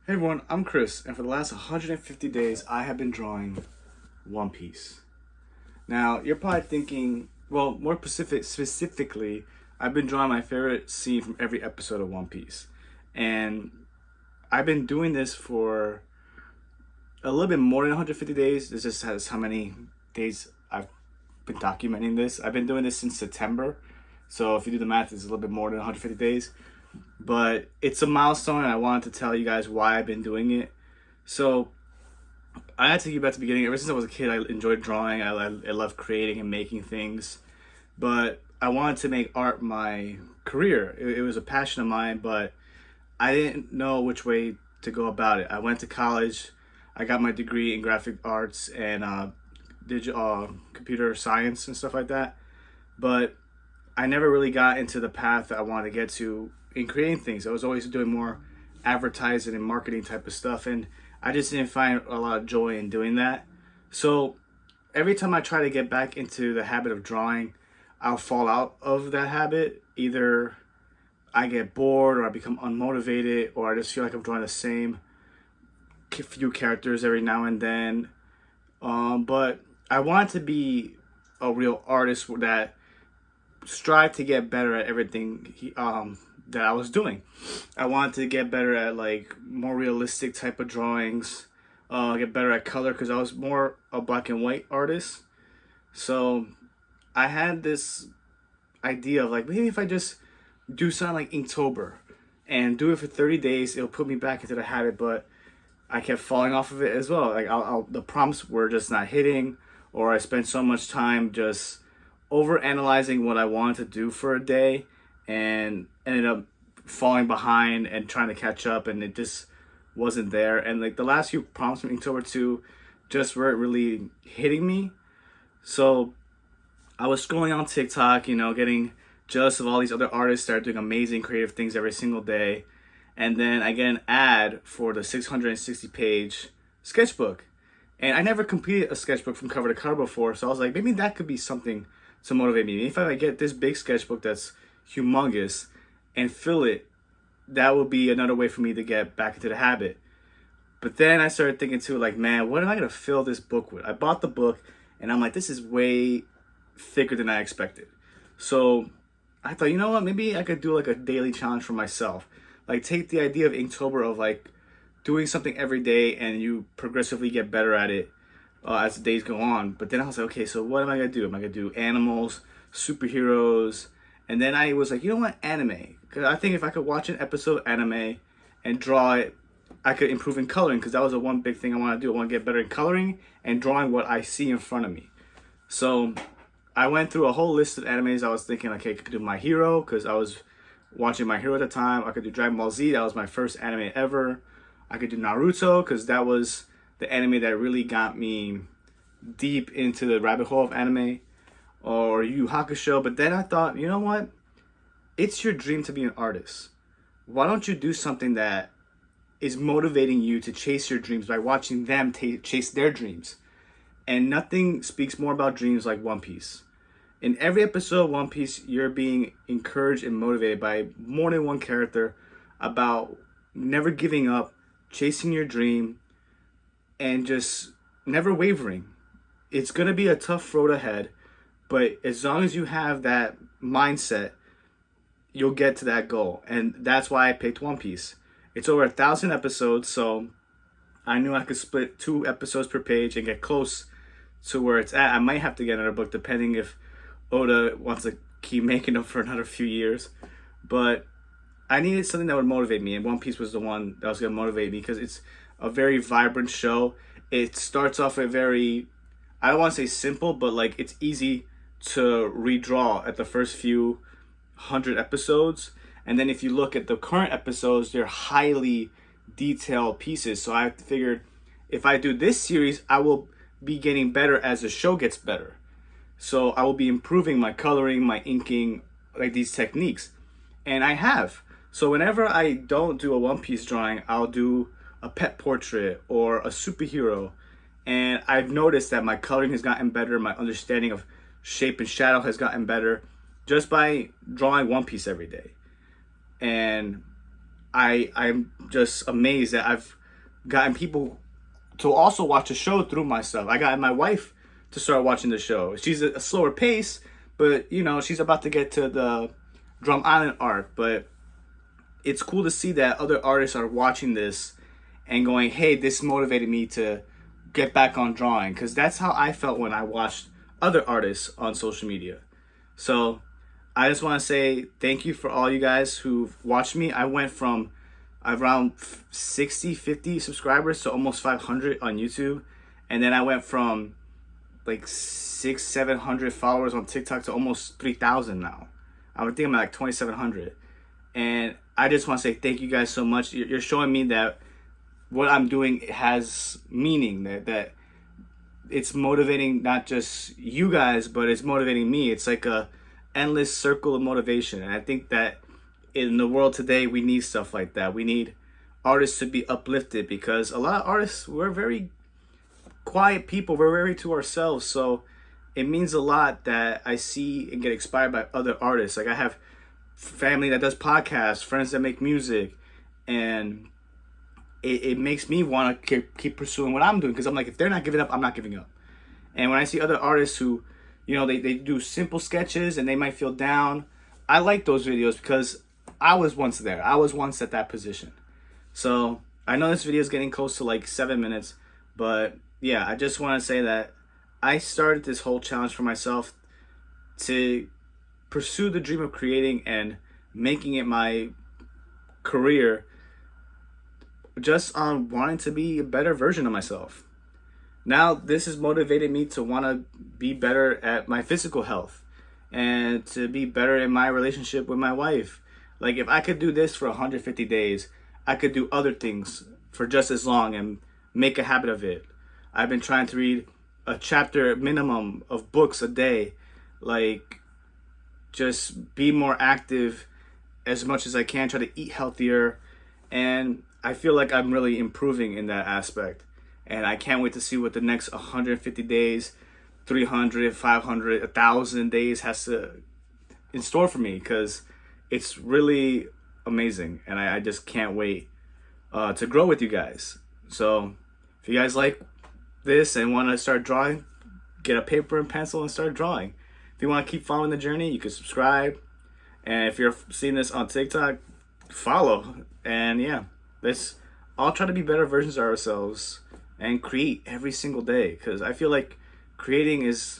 Hey everyone, I'm Chris, and for the last 150 days, I have been drawing One Piece. Now, you're probably thinking, well, specifically, I've been drawing my favorite scene from every episode of One Piece. And I've been doing this for a little bit more than 150 days. This just has how many days I've been documenting this. I've been doing this since September. So if you do the math, it's a little bit more than 150 days. But it's a milestone, and I wanted to tell you guys why I've been doing it. So I had to get back to the beginning. Ever since I was a kid, I enjoyed drawing. I love creating and making things. But I wanted to make art my career. It was a passion of mine, but I didn't know which way to go about it. I went to college. I got my degree in graphic arts and digital computer science and stuff like that. But I never really got into the path that I wanted to get to in creating things. I was always doing more advertising and marketing type of stuff, and I just didn't find a lot of joy in doing that. So every time I try to get back into the habit of drawing, I'll fall out of that habit. Either I get bored, or I become unmotivated, or I just feel like I'm drawing the same few characters every now and then. But I want to be a real artist that strive to get better at everything that I was doing. I wanted to get better at like more realistic type of drawings, get better at color because I was more a black and white artist. So I had this idea of like maybe if I just do something like Inktober and do it for 30 days, it'll put me back into the habit. But I kept falling off of it as well. Like the prompts were just not hitting, or I spent so much time just over analyzing what I wanted to do for a day and ended up falling behind and trying to catch up, and it just wasn't there. And like the last few prompts from Inktober 2 just weren't really hitting me. So I was scrolling on TikTok, getting jealous of all these other artists that are doing amazing creative things every single day. And then I get an ad for the 660 page sketchbook. And I never completed a sketchbook from cover to cover before, so I was like, maybe that could be something to motivate me. If I get this big sketchbook that's humongous and fill it, that would be another way for me to get back into the habit. But then I started thinking too, like, man, what am I gonna fill this book with? I bought the book and I'm like, this is way thicker than I expected. So I thought, you know what, maybe I could do like a daily challenge for myself. Like take the idea of Inktober of like doing something every day and you progressively get better at it as the days go on. But then I was like, okay, so what am I gonna do? Am I gonna do animals, superheroes? And then I was like, you know what, anime? Because I think if I could watch an episode of anime and draw it, I could improve in coloring, because that was the one big thing I want to do. I want to get better in coloring and drawing what I see in front of me. So I went through a whole list of animes. I was thinking, okay, I could do My Hero, because I was watching My Hero at the time. I could do Dragon Ball Z. That was my first anime ever. I could do Naruto, because that was the anime that really got me deep into the rabbit hole of anime, or Yu Yu Hakusho. But then I thought, you know what? It's your dream to be an artist. Why don't you do something that is motivating you to chase your dreams by watching them chase their dreams? And nothing speaks more about dreams like One Piece. In every episode of One Piece, you're being encouraged and motivated by more than one character about never giving up, chasing your dream, and just never wavering. It's going to be a tough road ahead, but as long as you have that mindset, you'll get to that goal. And that's why I picked One Piece. It's over 1,000 episodes, so I knew I could split 2 episodes per page and get close to where it's at. I might have to get another book depending if Oda wants to keep making them for another few years. But I needed something that would motivate me, and One Piece was the one that was going to motivate me because it's a very vibrant show. It starts off a very, I don't want to say simple, but like it's easy to redraw at the first few 100 episodes. And then if you look at the current episodes, they're highly detailed pieces. So I figured if I do this series, I will be getting better as the show gets better. So I will be improving my coloring, my inking, like these techniques. And I have. So whenever I don't do a One Piece drawing, I'll do a pet portrait or a superhero. And I've noticed that my coloring has gotten better, my understanding of shape and shadow has gotten better just by drawing One Piece every day. And I'm just amazed that I've gotten people to also watch the show through my stuff. I got my wife to start watching the show. She's a slower pace, but you know, she's about to get to the Drum Island arc. But it's cool to see that other artists are watching this and going, hey, this motivated me to get back on drawing. Because that's how I felt when I watched other artists on social media. So I just want to say thank you for all you guys who've watched me. I went from around 60, 50 subscribers to almost 500 on YouTube. And then I went from like 700 followers on TikTok to almost 3,000 now. I would think I'm at like 2,700. And I just want to say thank you guys so much. You're showing me that what I'm doing has meaning, that it's motivating not just you guys, but it's motivating me. It's like a endless circle of motivation. And I think that in the world today, we need stuff like that. We need artists to be uplifted, because a lot of artists, we're very quiet people. We're very to ourselves. So it means a lot that I see and get inspired by other artists. Like I have family that does podcasts, friends that make music, and it makes me want to keep pursuing what I'm doing, because I'm like, if they're not giving up, I'm not giving up. And when I see other artists who, you know, they do simple sketches and they might feel down, I like those videos because I was once there. I was once at that position. So I know this video is getting close to like 7 minutes, but yeah, I just want to say that I started this whole challenge for myself to pursue the dream of creating and making it my career, just on wanting to be a better version of myself. Now this has motivated me to want to be better at my physical health and to be better in my relationship with my wife. Like if I could do this for 150 days, I could do other things for just as long and make a habit of it. I've been trying to read a chapter minimum of books a day, like just be more active as much as I can, try to eat healthier, and I feel like I'm really improving in that aspect. And I can't wait to see what the next 150 days, 300, 500, 1,000 days has to in store for me, because it's really amazing. And I just can't wait to grow with you guys. So if you guys like this and want to start drawing, get a paper and pencil and start drawing. If you want to keep following the journey, you can subscribe. And if you're seeing this on TikTok, follow. And yeah, let's all try to be better versions of ourselves and create every single day, because I feel like creating is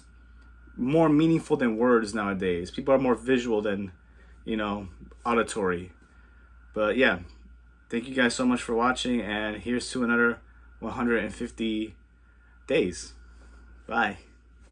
more meaningful than words nowadays. People are more visual than, you know, auditory. But yeah, thank you guys so much for watching, and here's to another 150 days. Bye.